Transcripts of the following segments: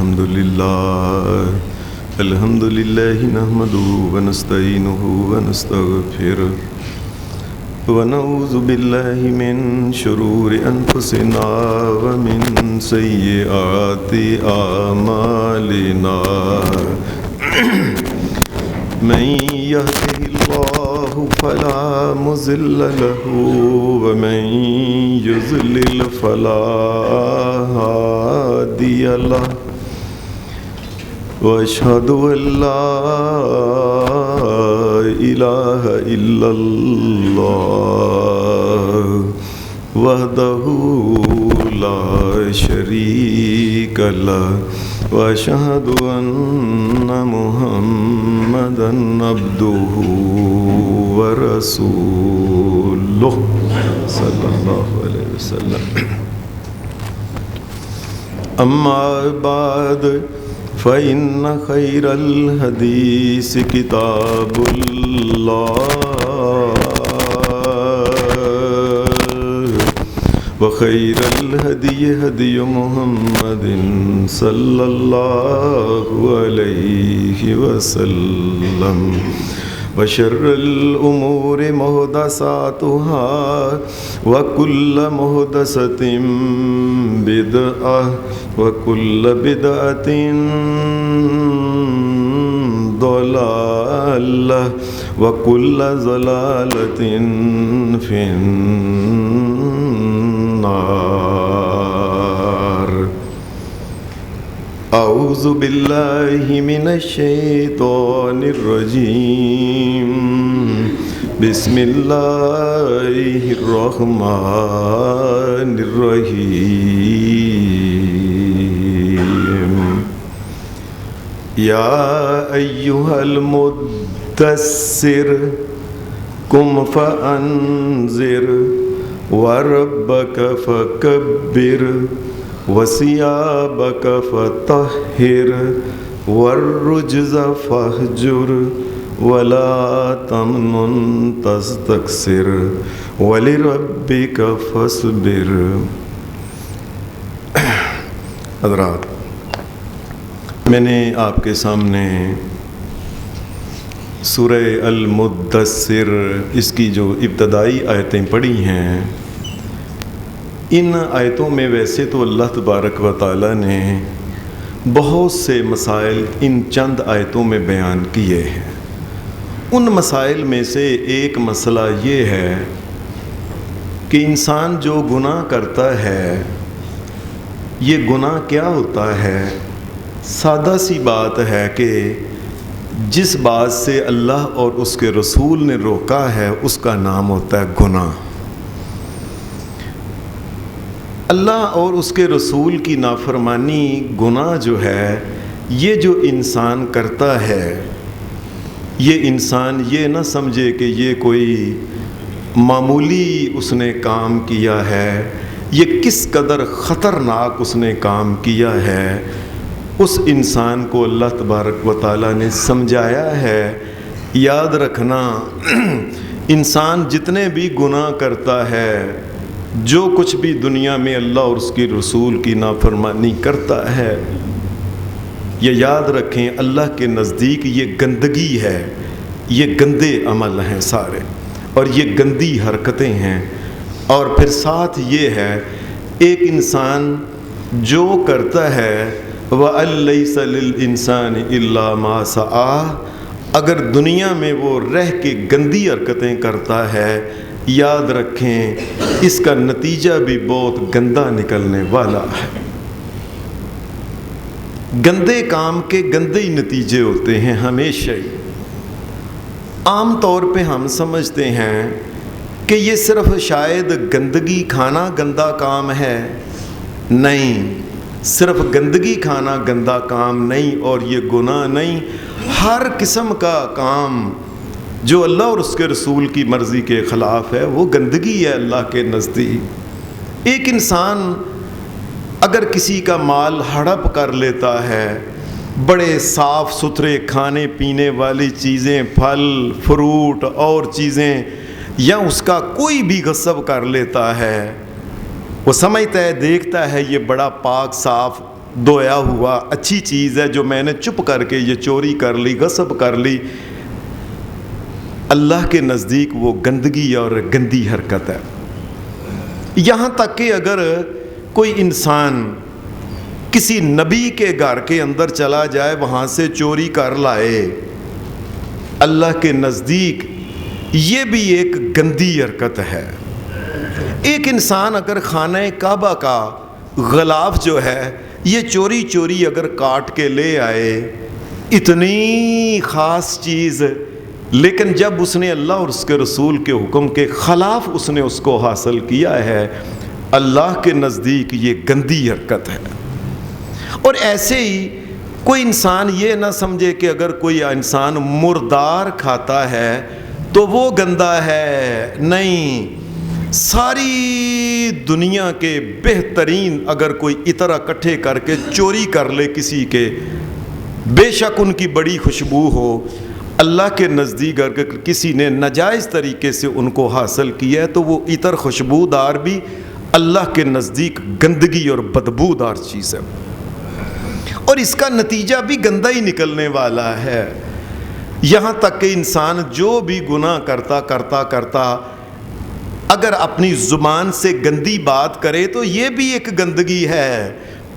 الحمد لله نحمده ونستعينه ونستغفره ونعوذ بالله من شرور أنفسنا ومن سيئات أعمالنا من يهده الله فلا مضل له ومن يضلل فلا هادي له وأشهد أن لا إله إلا الله وحده لا شريك له وأشهد أن محمدًا عبده ورسوله صلى الله عليه وسلم. أما بعد فإن خير الحديث كتاب الله وخير الهدي هدي محمد صلى الله عليه وسلم وشر الأمور محدثاتها وكل محدثة بدعة وكل بدعة ضلالة وكل ضلالة في النار. أعوذ بالله من الشيطان الرجيم. بسم الله الرحمن الرحيم. يا أيها المدثر قم فأنذر وربك فكبر وثيابك فطهر والرجز فاهجر ولا تمنن تستكثر ولربك فاصبر. حضرات، میں نے آپ کے سامنے سورہ المدثر اس کی جو ابتدائی آیتیں پڑھی ہیں، ان آیتوں میں ویسے تو اللہ تبارک و تعالیٰ نے بہت سے مسائل ان چند آیتوں میں بیان کیے ہیں. ان مسائل میں سے ایک مسئلہ یہ ہے کہ انسان جو گناہ کرتا ہے، یہ گناہ کیا ہوتا ہے؟ سادہ سی بات ہے کہ جس بات سے اللہ اور اس کے رسول نے روکا ہے اس کا نام ہوتا ہے گناہ. اللہ اور اس کے رسول کی نافرمانی، گناہ جو ہے، یہ جو انسان کرتا ہے، یہ انسان یہ نہ سمجھے کہ یہ کوئی معمولی اس نے کام کیا ہے، یہ کس قدر خطرناک اس نے کام کیا ہے. اس انسان کو اللہ تبارک و تعالیٰ نے سمجھایا ہے. یاد رکھنا، انسان جتنے بھی گناہ کرتا ہے، جو کچھ بھی دنیا میں اللہ اور اس کی رسول کی نافرمانی کرتا ہے، یہ یاد رکھیں اللہ کے نزدیک یہ گندگی ہے، یہ گندے عمل ہیں سارے، اور یہ گندی حرکتیں ہیں. اور پھر ساتھ یہ ہے، ایک انسان جو کرتا ہے وَأَن لَيْسَ لِلْإِنسَانِ إِلَّا مَا سَعَىٰ، اگر دنیا میں وہ رہ کے گندی حرکتیں کرتا ہے، یاد رکھیں اس کا نتیجہ بھی بہت گندا نکلنے والا ہے. گندے کام کے گندے ہی نتیجے ہوتے ہیں ہمیشہ ہی. عام طور پہ ہم سمجھتے ہیں کہ یہ صرف شاید گندگی کھانا گندا کام ہے. نہیں، صرف گندگی کھانا گندا کام نہیں، اور یہ گناہ نہیں. ہر قسم کا کام جو اللہ اور اس کے رسول کی مرضی کے خلاف ہے وہ گندگی ہے اللہ کے نزدیک. ایک انسان اگر کسی کا مال ہڑپ کر لیتا ہے، بڑے صاف ستھرے کھانے پینے والی چیزیں، پھل فروٹ اور چیزیں، یا اس کا کوئی بھی غصب کر لیتا ہے، وہ سمجھتا ہے، دیکھتا ہے یہ بڑا پاک صاف دھویا ہوا اچھی چیز ہے جو میں نے چپ کر کے یہ چوری کر لی، غصب کر لی، اللہ کے نزدیک وہ گندگی اور گندی حرکت ہے۔ یہاں تک کہ اگر کوئی انسان کسی نبی کے گھر کے اندر چلا جائے، وہاں سے چوری کر لائے، اللہ کے نزدیک یہ بھی ایک گندی حرکت ہے۔ ایک انسان اگر خانہ کعبہ کا غلاف جو ہے یہ چوری چوری اگر کاٹ کے لے آئے، اتنی خاص چیز، لیکن جب اس نے اللہ اور اس کے رسول کے حکم کے خلاف اس نے اس کو حاصل کیا ہے، اللہ کے نزدیک یہ گندی حرکت ہے۔ اور ایسے ہی کوئی انسان یہ نہ سمجھے کہ اگر کوئی انسان مردار کھاتا ہے تو وہ گندا ہے، نہیں، ساری دنیا کے بہترین اگر کوئی عطر اکٹھے کر کے چوری کر لے کسی کے، بے شک ان کی بڑی خوشبو ہو، اللہ کے نزدیک اگر کسی نے ناجائز طریقے سے ان کو حاصل کیا ہے تو وہ عطر خوشبودار بھی اللہ کے نزدیک گندگی اور بدبودار چیز ہے، اور اس کا نتیجہ بھی گندا ہی نکلنے والا ہے۔ یہاں تک کہ انسان جو بھی گناہ کرتا اگر اپنی زبان سے گندی بات کرے تو یہ بھی ایک گندگی ہے،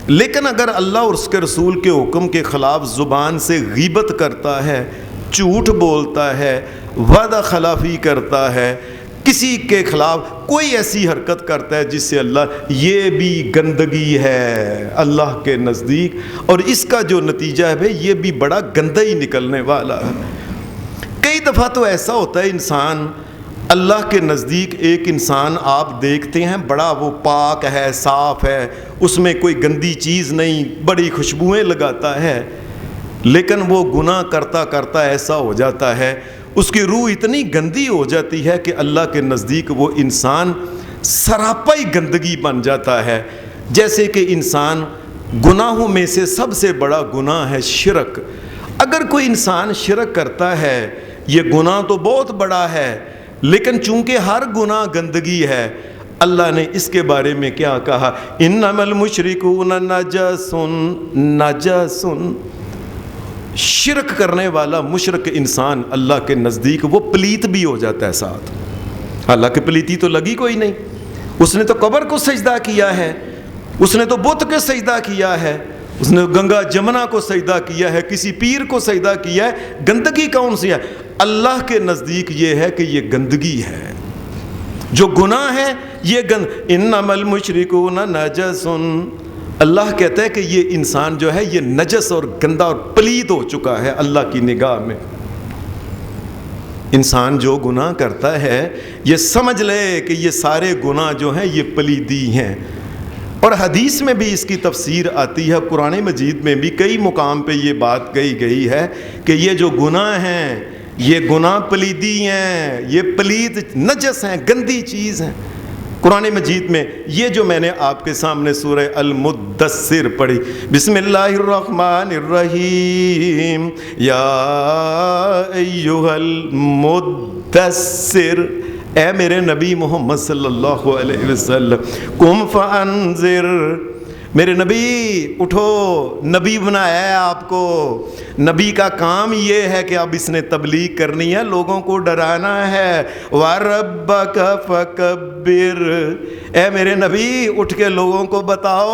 لیکن اگر اللہ اور اس کے رسول کے حکم کے خلاف زبان سے غیبت کرتا ہے، جھوٹ بولتا ہے، وعدہ خلافی کرتا ہے، کسی کے خلاف کوئی ایسی حرکت کرتا ہے جس سے اللہ، یہ بھی گندگی ہے اللہ کے نزدیک، اور اس کا جو نتیجہ ہے یہ بھی بڑا گندا ہی نکلنے والا ہے۔ کئی دفعہ تو ایسا ہوتا ہے انسان اللہ کے نزدیک، ایک انسان آپ دیکھتے ہیں بڑا وہ پاک ہے، صاف ہے، اس میں کوئی گندی چیز نہیں، بڑی خوشبوئیں لگاتا ہے، لیکن وہ گناہ کرتا ایسا ہو جاتا ہے، اس کی روح اتنی گندی ہو جاتی ہے کہ اللہ کے نزدیک وہ انسان سراپا ہی گندگی بن جاتا ہے۔ جیسے کہ انسان گناہوں میں سے سب سے بڑا گناہ ہے شرک۔ اگر کوئی انسان شرک کرتا ہے، یہ گناہ تو بہت بڑا ہے، لیکن چونکہ ہر گناہ گندگی ہے، اللہ نے اس کے بارے میں کیا کہا؟ انما المشرکون نجس نجس، شرک کرنے والا مشرک انسان اللہ کے نزدیک وہ پلیت بھی ہو جاتا ہے ساتھ، حالانکہ پلیتی تو لگی کوئی نہیں، اس نے تو قبر کو سجدہ کیا ہے، اس نے تو بت کو سجدہ کیا ہے، اس نے گنگا جمنا کو سجدہ کیا ہے، کسی پیر کو سجدہ کیا ہے، گندگی کون سی ہے؟ اللہ کے نزدیک یہ ہے کہ یہ گندگی ہے، جو گناہ ہے یہ انما المشرکون نجس، اللہ کہتا ہے کہ یہ انسان جو ہے یہ نجس اور گندا اور پلید ہو چکا ہے اللہ کی نگاہ میں۔ انسان جو گناہ کرتا ہے یہ سمجھ لے کہ یہ سارے گناہ جو ہیں یہ پلیدی ہیں، اور حدیث میں بھی اس کی تفسیر آتی ہے، قرآن مجید میں بھی کئی مقام پہ یہ بات کہی گئی ہے کہ یہ جو گناہ ہیں یہ گناہ پلیدی ہیں، یہ پلید نجس ہیں، گندی چیز ہیں۔ قرآن مجید میں یہ جو میں نے آپ کے سامنے سورہ المدثر پڑھی، بسم اللہ الرحمن الرحیم، یا ایہا المدثر، اے میرے نبی محمد صلی اللہ علیہ وسلم، قم فانذر، میرے نبی اٹھو، نبی بنایا ہے آپ کو، نبی کا کام یہ ہے کہ اب اس نے تبلیغ کرنی ہے، لوگوں کو ڈرانا ہے، وَرَبَّكَ فَكَبِّرْ، اے میرے نبی اٹھ کے لوگوں کو بتاؤ،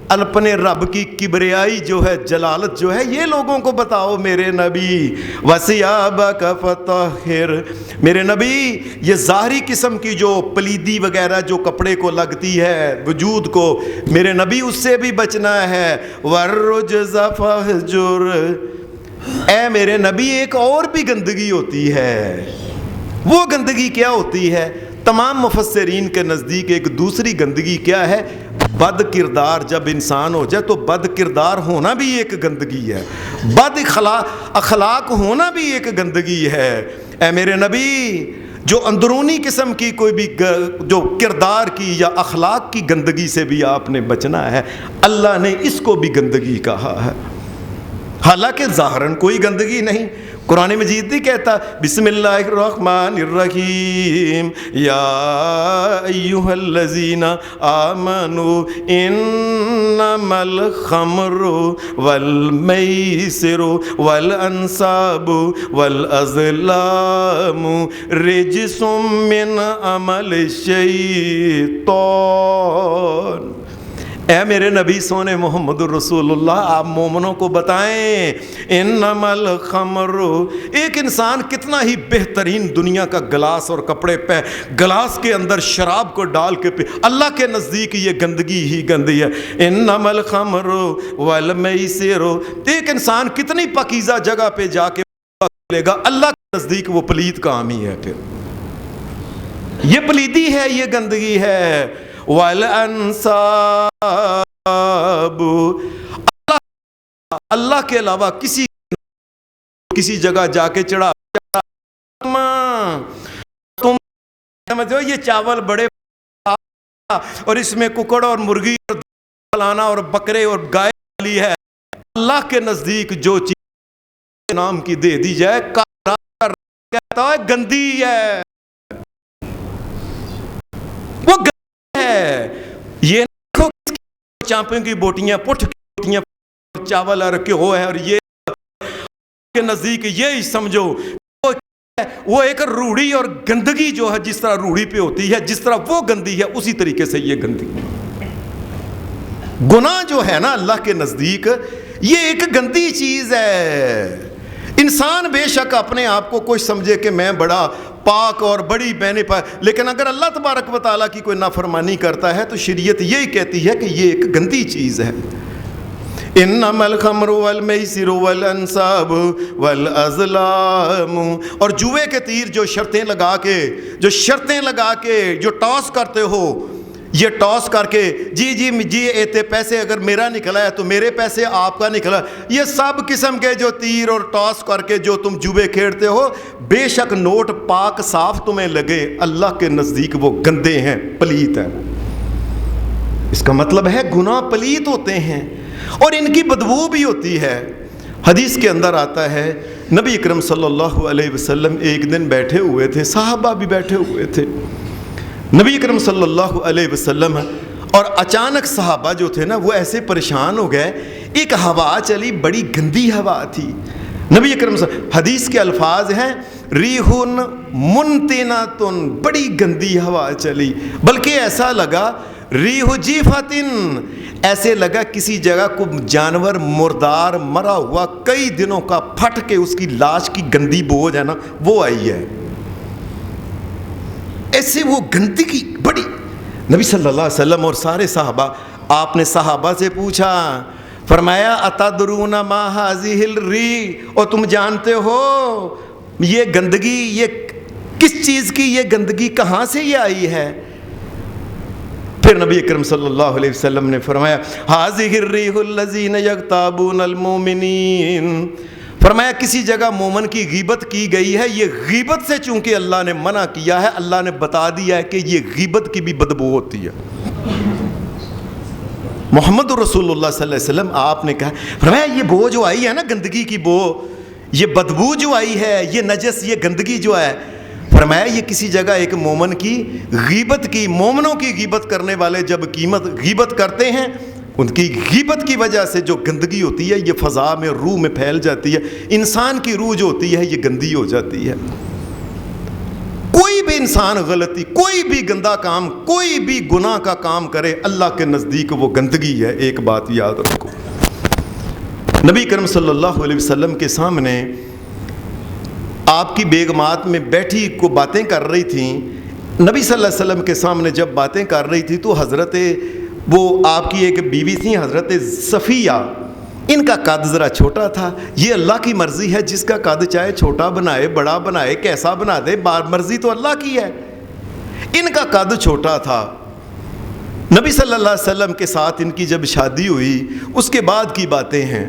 اپنے رب کی کبریائی جو ہے، جلالت جو ہے، یہ لوگوں کو بتاؤ میرے نبی، وَثِيَابَكَ فَطَهِّرْ، میرے نبی یہ ظاہری قسم کی جو پلیدی وغیرہ جو کپڑے کو لگتی ہے وجود کو، میرے نبی اس سے بھی بچنا ہے، وَالرُّجْزَ فَاهْجُرْ، اے میرے نبی ایک اور بھی گندگی ہوتی ہے، وہ گندگی کیا ہوتی ہے؟ تمام مفسرین کے نزدیک ایک دوسری گندگی کیا ہے؟ بد کردار، جب انسان ہو جائے تو بد کردار ہونا بھی ایک گندگی ہے، بد اخلاق ہونا بھی ایک گندگی ہے۔ اے میرے نبی جو اندرونی قسم کی کوئی بھی جو کردار کی یا اخلاق کی گندگی سے بھی آپ نے بچنا ہے، اللہ نے اس کو بھی گندگی کہا ہے، حالانکہ ظاہراً کوئی گندگی نہیں، قرآن مجید نہیں کہتا بسم اللہ الرحمن الرحیم یا ایھا الذین آمنوا انما الخمر والمیسر والانصاب والازلام رجس من عمل الشیطان۔ اے میرے نبی سونے محمد الرسول اللہ، آپ مومنوں کو بتائیں انما الخمر، ایک انسان کتنا ہی بہترین دنیا کا گلاس اور کپڑے پہ گلاس کے اندر شراب کو ڈال کے پی، اللہ کے نزدیک یہ گندگی ہی گندی ہے۔ انما الخمر والمیسر، ایک انسان کتنی پاکیزہ جگہ پہ جا کے لے گا، اللہ کے نزدیک وہ پلید کام ہی ہے، پھر یہ پلیدی ہے، یہ گندگی ہے۔ والانصاب، اللہ کے علاوہ کسی جگہ جا کے چڑھا، تم سمجھو یہ چاول بڑے اور اس میں ککڑ اور مرغی اور لانا اور بکرے اور گائے ڈالی ہے، اللہ کے نزدیک جو چیز نام کی دے دی جائے کہتا ہے گندی ہے، وہ یہ چانپوں کی بوٹیاں، پٹھ کی بوٹیاں، چاول رکھے ہوئے ہیں، اور یہ کے نزدیک یہی سمجھو وہ ایک روڑی اور گندگی جو ہے، جس طرح روڑی پہ ہوتی ہے، جس طرح وہ گندی ہے، اسی طریقے سے یہ گندگی گناہ جو ہے نا اللہ کے نزدیک یہ ایک گندی چیز ہے۔ انسان بے شک اپنے آپ کو کوئی سمجھے کہ میں بڑا پاک اور بڑی بہنے پا، لیکن اگر اللہ تبارک و تعالیٰ کی کوئی نافرمانی کرتا ہے تو شریعت یہی کہتی ہے کہ یہ ایک گندی چیز ہے۔ انما الخمر والمیسر والانصاب والازلام، اور جوئے کے تیر جو شرطیں لگا کے جو ٹاس کرتے ہو، یہ ٹاس کر کے جی ایتے پیسے اگر میرا نکلا ہے تو میرے پیسے آپ کا نکلا، یہ سب قسم کے جو تیر اور ٹاس کر کے جو تم جوئے کھیلتے ہو، بے شک نوٹ پاک صاف تمہیں لگے، اللہ کے نزدیک وہ گندے ہیں، پلیت ہیں۔ اس کا مطلب ہے گناہ پلیت ہوتے ہیں اور ان کی بدبو بھی ہوتی ہے۔ حدیث کے اندر آتا ہے نبی اکرم صلی اللہ علیہ وسلم ایک دن بیٹھے ہوئے تھے، صحابہ بھی بیٹھے ہوئے تھے، نبی اکرم صلی اللہ علیہ وسلم، اور اچانک صحابہ جو تھے نا وہ ایسے پریشان ہو گئے، ایک ہوا چلی، بڑی گندی ہوا تھی، نبی اکرم صلی اللہ علیہ وسلم، حدیث کے الفاظ ہیں ریحٌ منتنۃ، بڑی گندی ہوا چلی، بلکہ ایسا لگا ریح جیفتن، ایسے لگا کسی جگہ کو جانور مردار مرا ہوا کئی دنوں کا پھٹ کے اس کی لاش کی گندی بو ہے نا وہ آئی ہے، ایسے وہ گندگی بڑی۔ نبی صلی اللہ علیہ وسلم اور سارے صحابہ، آپ نے صحابہ سے پوچھا، فرمایا اتدرون ما هذه الریح، اور تم جانتے ہو یہ گندگی یہ کس چیز کی، یہ گندگی کہاں سے یہ آئی ہے؟ پھر نبی اکرم صلی اللہ علیہ وسلم نے فرمایا هذه الریح الذین یغتابون المؤمنین، فرمایا کسی جگہ مومن کی غیبت کی گئی ہے، یہ غیبت سے چونکہ اللہ نے منع کیا ہے، اللہ نے بتا دیا ہے کہ یہ غیبت کی بھی بدبو ہوتی ہے۔ محمد رسول اللہ صلی اللہ علیہ وسلم آپ نے کہا، فرمایا یہ بو جو آئی ہے نا، گندگی کی بو، یہ بدبو جو آئی ہے، یہ نجس، یہ گندگی جو ہے، فرمایا یہ کسی جگہ ایک مومن کی غیبت کی، مومنوں کی غیبت کرنے والے جب غیبت کرتے ہیں، ان کی غیبت کی وجہ سے جو گندگی ہوتی ہے یہ فضا میں، روح میں پھیل جاتی ہے، انسان کی روح جو ہوتی ہے یہ گندی ہو جاتی ہے۔ کوئی بھی انسان غلطی، کوئی بھی گندا کام، کوئی بھی گناہ کا کام کرے، اللہ کے نزدیک وہ گندگی ہے، ایک بات یاد رکھو۔ نبی کرم صلی اللہ علیہ وسلم کے سامنے آپ کی بیگمات میں بیٹھی کو باتیں کر رہی تھیں، نبی صلی اللہ علیہ وسلم کے سامنے جب باتیں کر رہی تھی تو حضرت وہ آپ کی ایک بیوی تھی حضرت صفیہ، ان کا قد ذرا چھوٹا تھا، یہ اللہ کی مرضی ہے، جس کا قد چاہے چھوٹا بنائے بڑا بنائے کیسا بنا دے، مرضی تو اللہ کی ہے، ان کا قد چھوٹا تھا۔ نبی صلی اللہ علیہ وسلم کے ساتھ ان کی جب شادی ہوئی اس کے بعد کی باتیں ہیں،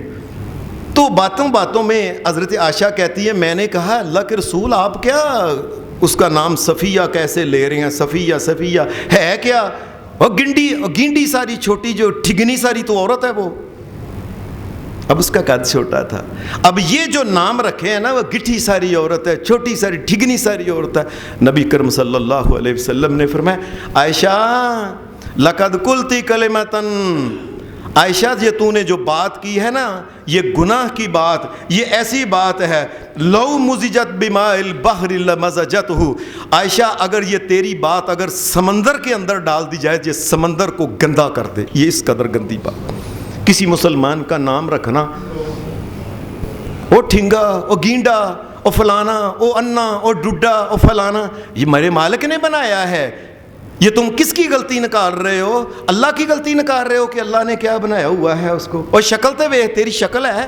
تو باتوں میں حضرت عائشہ کہتی ہے میں نے کہا اللہ کے رسول آپ کیا اس کا نام صفیہ کیسے لے رہے ہیں، صفیہ ہے کیا؟ اور گینڈی ساری چھوٹی جو ٹھگنی ساری تو عورت ہے وہ، اب اس کا قد چھوٹا تھا. اب یہ جو نام رکھے ہیں نا وہ گٹھی ساری عورت ہے, چھوٹی ساری ٹھگنی ساری عورت ہے. نبی کرم صلی اللہ علیہ وسلم نے فرمایا عائشہ لقد قلتی کلمتن, عائشہ یہ تو نے جو بات کی ہے نا یہ گناہ کی بات, یہ ایسی بات ہے لو مزجت بماء البحر لمزجتہ, عائشہ اگر یہ تیری بات اگر سمندر کے اندر ڈال دی جائے یہ سمندر کو گندا کر دے. یہ اس قدر گندی بات. کسی مسلمان کا نام رکھنا او ٹھنگا, او گینڈا, او فلانا, او انا, او ڈڈا, او فلانا, یہ میرے مالک نے بنایا ہے. یہ تم کس کی غلطی نکال رہے ہو؟ اللہ کی غلطی نکال رہے ہو کہ اللہ نے کیا بنایا ہوا ہے اس کو. اور شکل تے وے تیری شکل ہے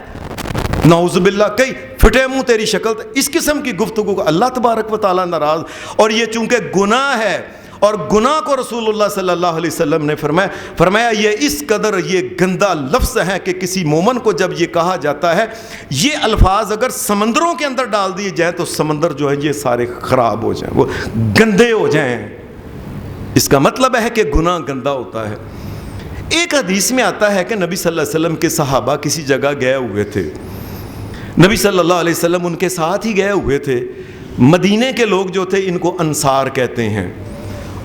نعوذ باللہ, کئی پھٹے منہ تیری شکل. اس قسم کی گفتگو کو اللہ تبارک و تعالیٰ ناراض. اور یہ چونکہ گناہ ہے اور گناہ کو رسول اللہ صلی اللہ علیہ وسلم نے فرمایا یہ اس قدر یہ گندا لفظ ہے کہ کسی مومن کو جب یہ کہا جاتا ہے یہ الفاظ اگر سمندروں کے اندر ڈال دیے جائیں تو سمندر جو ہے یہ سارے خراب ہو جائیں, وہ گندے ہو جائیں. اس کا مطلب ہے کہ گناہ گندا ہوتا ہے. ایک حدیث میں آتا ہے کہ نبی صلی اللہ علیہ وسلم کے صحابہ کسی جگہ گئے ہوئے تھے. نبی صلی اللہ علیہ وسلم ان کے ساتھ ہی گئے ہوئے تھے. مدینے کے لوگ جو تھے ان کو انصار کہتے ہیں,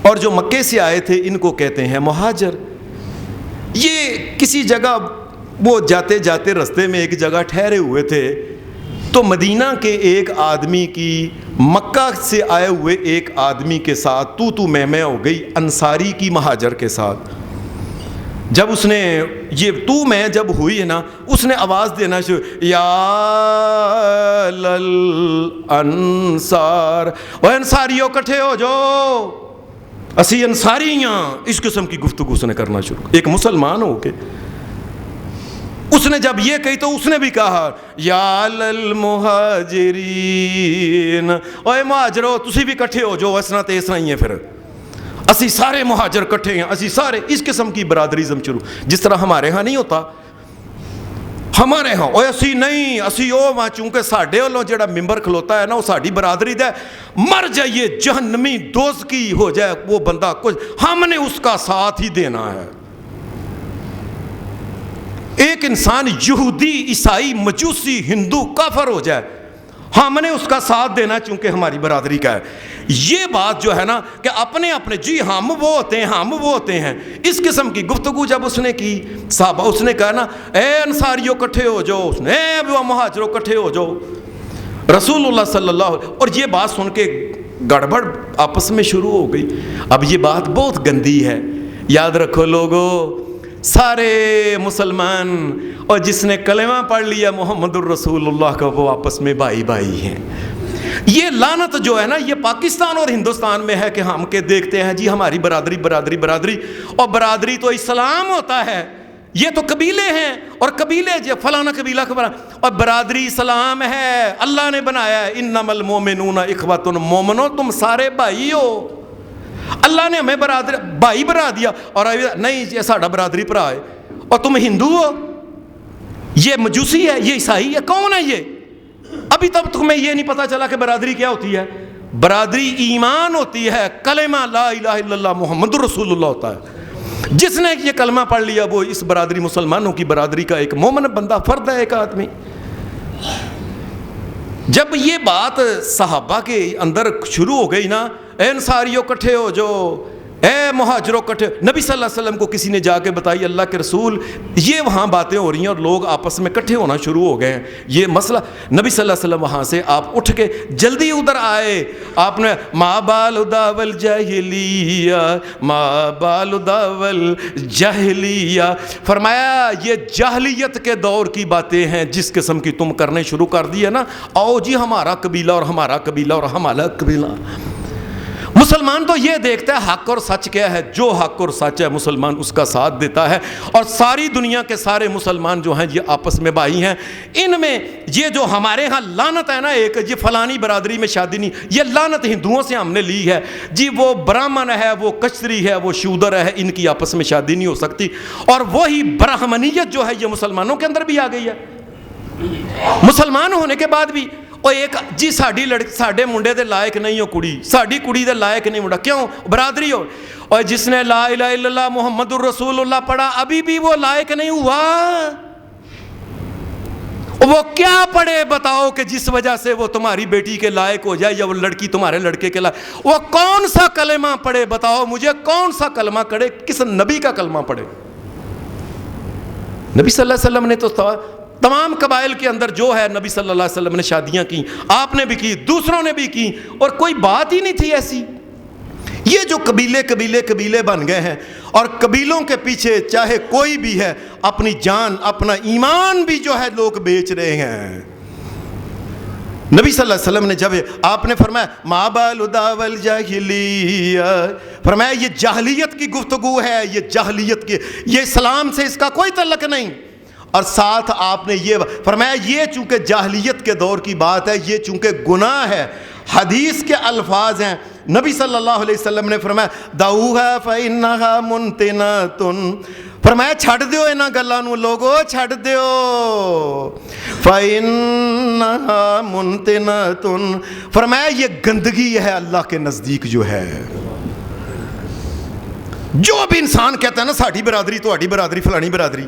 اور جو مکے سے آئے تھے ان کو کہتے ہیں مہاجر. یہ کسی جگہ وہ جاتے جاتے رستے میں ایک جگہ ٹھہرے ہوئے تھے تو مدینہ کے ایک آدمی کی مکہ سے آئے ہوئے ایک آدمی کے ساتھ تو میں ہو گئی انصاری کی مہاجر کے ساتھ. جب اس نے یہ تو میں جب ہوئی ہے نا اس نے آواز دینا شروع یا لل انصار, او انصاریوں کٹھے ہو جو اسی انصاری ہاں. اس قسم کی گفتگو اس نے کرنا شروع. ایک مسلمان ہو کے اس نے جب یہ کہی تو اس نے بھی کہا یا للمہاجرین, اوے مہاجرو تسی بھی کٹھے ہو جو. اس طرح ہی ہے پھر اسی سارے مہاجر کٹھے ہیں, اسی سارے. اس قسم کی برادریزم شروع, جس طرح ہمارے ہاں نہیں ہوتا. ہمارے ہاں اوے اسی نہیں اسی او وہاں چونکہ ساڈے والوں جڑا ممبر کھلوتا ہے نا وہ ساڈی برادری دا مر جائیے جہنمی دوزخی ہو جائے وہ بندہ کچھ, ہم نے اس کا ساتھ ہی دینا ہے. ایک انسان یہودی عیسائی مجوسی ہندو کافر ہو جائے ہم نے اس کا ساتھ دینا چونکہ ہماری برادری کا ہے. یہ بات جو ہے نا کہ اپنے اپنے جی ہم وہ ہوتے ہیں ہم وہ ہوتے ہیں. اس قسم کی گفتگو جب اس نے کی صحابہ اس نے کہا نا اے انصاریوں کٹھے ہو جاؤ, اس نے اے مہاجروں کٹھے ہو جاؤ. رسول اللہ صلی اللہ علیہ وسلم, اور یہ بات سن کے گڑبڑ آپس میں شروع ہو گئی. اب یہ بات بہت گندی ہے, یاد رکھو لوگوں, سارے مسلمان اور جس نے کلمہ پڑھ لیا محمد الرسول اللہ کا وہ آپس میں بھائی بھائی ہیں. یہ لعنت جو ہے نا یہ پاکستان اور ہندوستان میں ہے کہ ہم کے دیکھتے ہیں جی ہماری برادری برادری برادری, اور برادری تو اسلام ہوتا ہے. یہ تو قبیلے ہیں اور قبیلے جو فلانا قبیلہ اور برادری اسلام ہے, اللہ نے بنایا ہے انما المؤمنون اخوۃ, مومنو تم سارے بھائی ہو. اللہ نے ہمیں برادری بھائی بنا دیا, اور نہیں یہ ساڈا برادری بھرا ہے اور تم ہندو ہو, یہ مجوسی ہے, یہ عیسائی ہے, کون ہے یہ؟ ابھی تب تمہیں یہ نہیں پتا چلا کہ برادری کیا ہوتی ہے. برادری ایمان ہوتی ہے, کلمہ لا الہ الا اللہ محمد رسول اللہ ہوتا ہے. جس نے یہ کلمہ پڑھ لیا وہ اس برادری مسلمانوں کی برادری کا ایک مومن بندہ فرد ہے, ایک آدمی. جب یہ بات صحابہ کے اندر شروع ہو گئی نا اے انصاریوں کٹھے ہو جو, اے مہاجروں کٹھے, نبی صلی اللہ علیہ وسلم کو کسی نے جا کے بتائی اللہ کے رسول یہ وہاں باتیں ہو رہی ہیں اور لوگ آپس میں کٹھے ہونا شروع ہو گئے ہیں, یہ مسئلہ. نبی صلی اللہ علیہ وسلم وہاں سے آپ اٹھ کے جلدی ادھر آئے. آپ نے ما بال داول جاہلیہ ما بال داول جاہلیہ فرمایا یہ جاہلیت کے دور کی باتیں ہیں جس قسم کی تم کرنے شروع کر دی ہے نا. آؤ جی ہمارا قبیلہ اور ہمارا قبیلہ اور ہمارا قبیلہ. مسلمان تو یہ دیکھتا ہے حق اور سچ کیا ہے, جو حق اور سچ ہے مسلمان اس کا ساتھ دیتا ہے. اور ساری دنیا کے سارے مسلمان جو ہیں یہ آپس میں بھائی ہیں. ان میں یہ جو ہمارے ہاں لعنت ہے نا ایک یہ فلانی برادری میں شادی نہیں, یہ لعنت ہندوؤں سے ہم نے لی ہے جی. وہ برہمن ہے, وہ کشتری ہے, وہ شودر ہے, ان کی آپس میں شادی نہیں ہو سکتی. اور وہی برہمنیت جو ہے یہ مسلمانوں کے اندر بھی آ گئی ہے. مسلمان ہونے کے بعد بھی اور ایک جی ساڈی ساڈے منڈے دے لائق نہیں ہو کڑی, ساڈی کڑی دے لائق نہیں منڈا, کیوں؟ برادری ہو. اور جس نے لا الہ الا اللہ محمد الرسول اللہ پڑھا ابھی بھی وہ لائق نہیں ہوا. وہ کیا پڑھے بتاؤ کہ جس وجہ سے وہ تمہاری بیٹی کے لائق ہو جائے یا وہ لڑکی تمہارے لڑکے کے لائق؟ وہ کون سا کلمہ پڑھے بتاؤ مجھے، کون سا کلمہ پڑھے، کس نبی کا کلمہ پڑھے؟ نبی صلی اللہ علیہ وسلم نے تو تمام قبائل کے اندر جو ہے نبی صلی اللہ علیہ وسلم نے شادیاں کی، آپ نے بھی کی، دوسروں نے بھی کی، اور کوئی بات ہی نہیں تھی ایسی۔ یہ جو قبیلے بن گئے ہیں، اور قبیلوں کے پیچھے چاہے کوئی بھی ہے اپنی جان اپنا ایمان بھی جو ہے لوگ بیچ رہے ہیں۔ نبی صلی اللہ علیہ وسلم نے جب آپ نے فرمایا ما بال دعوی الجاہلیہ، فرمایا یہ جاہلیت کی گفتگو ہے، یہ جاہلیت کی، یہ اسلام سے اس کا کوئی تعلق نہیں۔ اور ساتھ آپ نے یہ فرمایا یہ چونکہ جاہلیت کے دور کی بات ہے، یہ چونکہ گناہ ہے، حدیث کے الفاظ ہیں، نبی صلی اللہ علیہ وسلم نے فرمایا دعوها فإنها منتنة، فرمایا چھڑ دیو انہاں گلاں نو لوگو، چھڑ دیو، فإنها منتنة، فرمایا یہ گندگی ہے اللہ کے نزدیک جو ہے۔ جو بھی انسان کہتا ہے نا ساڈی برادری تہاڈی برادری فلانی برادری،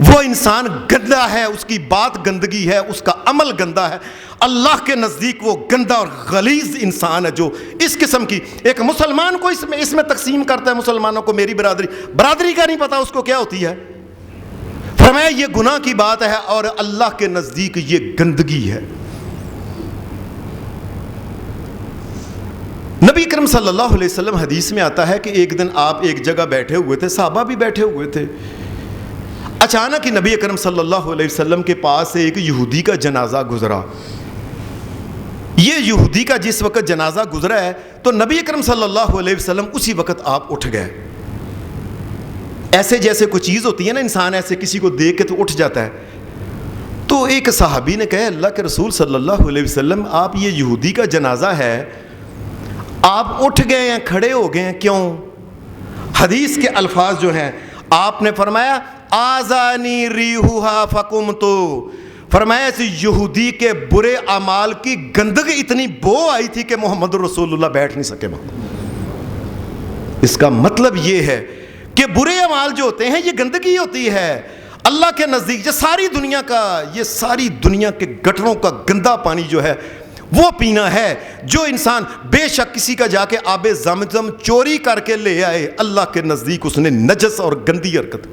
وہ انسان گندا ہے، اس کی بات گندگی ہے، اس کا عمل گندا ہے، اللہ کے نزدیک وہ گندا اور غلیظ انسان ہے جو اس قسم کی ایک مسلمان کو اس میں تقسیم کرتا ہے، مسلمانوں کو میری برادری کا نہیں پتا اس کو کیا ہوتی ہے۔ فرمایا یہ گناہ کی بات ہے اور اللہ کے نزدیک یہ گندگی ہے۔ نبی کرم صلی اللہ علیہ وسلم حدیث میں آتا ہے کہ ایک دن آپ ایک جگہ بیٹھے ہوئے تھے، صحابہ بھی بیٹھے ہوئے تھے، اچانک ہی نبی اکرم صلی اللہ علیہ وسلم کے پاس سے ایک یہودی کا جنازہ گزرا۔ یہ یہودی کا جس وقت جنازہ گزرا ہے تو نبی اکرم صلی اللہ علیہ وسلم اسی وقت آپ اٹھ گئے۔ ایسے جیسے کوئی چیز ہوتی ہے نا، انسان ایسے کسی کو دیکھ کے تو اٹھ جاتا ہے۔ تو ایک صحابی نے کہا اللہ کے رسول صلی اللہ علیہ وسلم آپ یہ یہودی کا جنازہ ہے، آپ اٹھ گئے ہیں، کھڑے ہو گئے ہیں، کیوں؟ حدیث کے الفاظ جو ہیں آپ نے فرمایا آذانی ریحھا فقمتو، فرمایا اس یہودی کے برے اعمال کی گندگی اتنی بو آئی تھی کہ محمد رسول اللہ بیٹھ نہیں سکے وہاں۔ اس کا مطلب یہ ہے کہ برے اعمال جو ہوتے ہیں یہ گندگی ہوتی ہے اللہ کے نزدیک۔ یہ ساری دنیا کے گٹروں کا گندا پانی جو ہے وہ پینا ہے، جو انسان بے شک کسی کا جا کے آب زمزم چوری کر کے لے آئے، اللہ کے نزدیک اس نے نجس اور گندی حرکت۔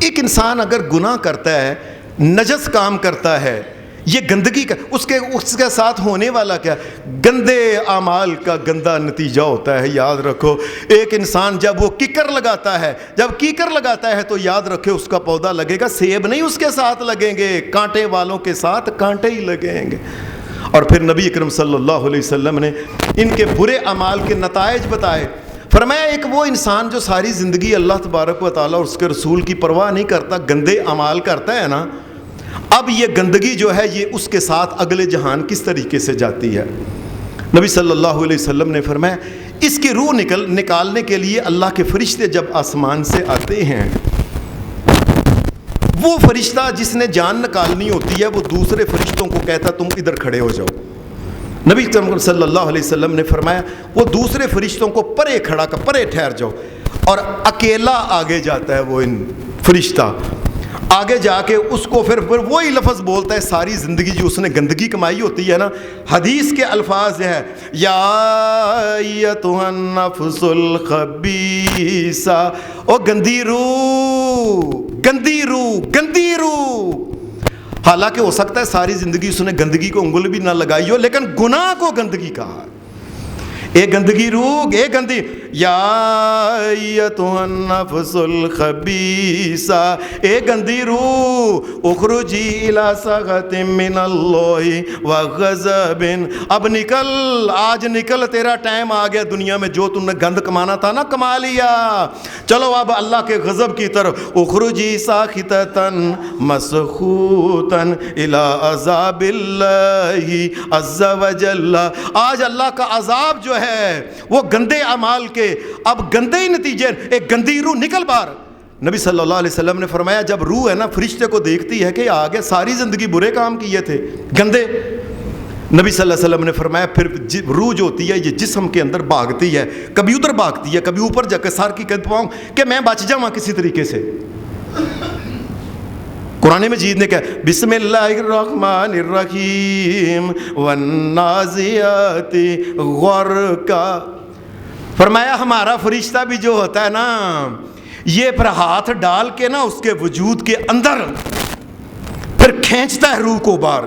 ایک انسان اگر گناہ کرتا ہے، نجس کام کرتا ہے، یہ گندگی کا اس کے ساتھ ہونے والا کیا؟ گندے اعمال کا گندا نتیجہ ہوتا ہے۔ یاد رکھو ایک انسان جب وہ کیکر لگاتا ہے تو یاد رکھے اس کا پودا لگے گا، سیب نہیں اس کے ساتھ لگیں گے، کانٹے والوں کے ساتھ کانٹے ہی لگیں گے۔ اور پھر نبی اکرم صلی اللہ علیہ وسلم نے ان کے برے اعمال کے نتائج بتائے۔ فرمایا ایک وہ انسان جو ساری زندگی اللہ تبارک و تعالیٰ اور اس کے رسول کی پرواہ نہیں کرتا، گندے اعمال کرتا ہے نا، اب یہ گندگی جو ہے یہ اس کے ساتھ اگلے جہان کس طریقے سے جاتی ہے۔ نبی صلی اللہ علیہ وسلم نے فرمایا اس کی روح نکالنے کے لیے اللہ کے فرشتے جب آسمان سے آتے ہیں، وہ فرشتہ جس نے جان نکالنی ہوتی ہے وہ دوسرے فرشتوں کو کہتا تم ادھر کھڑے ہو جاؤ۔ نبی صلی اللہ علیہ وسلم نے فرمایا وہ دوسرے فرشتوں کو پرے ٹھہر جاؤ، اور اکیلا آگے جاتا ہے وہ فرشتہ، آگے جا کے اس کو پھر وہی لفظ بولتا ہے، ساری زندگی جو اس نے گندگی کمائی ہوتی ہے نا، حدیث کے الفاظ ہے یا ایتھا النفس الخبیثہ، او گندی روح۔ حالانکہ ہو سکتا ہے ساری زندگی اس نے گندگی کو انگل بھی نہ لگائی ہو، لیکن گناہ کو گندگی کہا۔ اے گندگی روح، اے گندی، یا ایتھا النفس الخبیثہ، اے گندی روح اخرجی الی سخط من اللہ وغضب، اب نکل، آج نکل، تیرا ٹائم آ گیا، دنیا میں جو تم نے گند کمانا تھا نا کما لیا، چلو اب اللہ کے غضب کی طرف، اخرجی ساخطۃ مسخوطا الی عذاب اللہ عز وجل، آج اللہ کا عذاب جو ہے وہ گندے اعمال کے، اب گندے ہی نتیجے، ایک گندی روح نکل باہر۔ نبی صلی اللہ علیہ وسلم نے فرمایا جب روح ہے نا فرشتے کو دیکھتی ہے کہ آگے ساری زندگی برے کام کیے تھے گندے، نبی صلی اللہ علیہ وسلم نے فرمایا پھر روح جو ہوتی ہے یہ جسم کے اندر بھاگتی ہے، کبھی ادھر بھاگتی ہے، کبھی اوپر جا کے سر کی قد پاؤں کہ میں بچ جاؤں کسی طریقے سے، کبھی ادھر بھاگتی ہے، کبھی اوپر جا کے سر کی قد پاؤں کہ میں بچ جاؤں کسی طریقے سے، کبھی ادھر بھاگتی ہے، کبھی اوپر جا کے سر کی قد پاؤں کہ میں بچ جاؤں کسی طریقے سے۔ قرآن مجید نے کہا بسم اللہ الرحمن الرحیم والنازعات غرقا، فرمایا ہمارا فرشتہ بھی جو ہوتا ہے نا، یہ پھر ہاتھ ڈال کے نا اس کے وجود کے اندر پھر کھینچتا ہے روح کو باہر،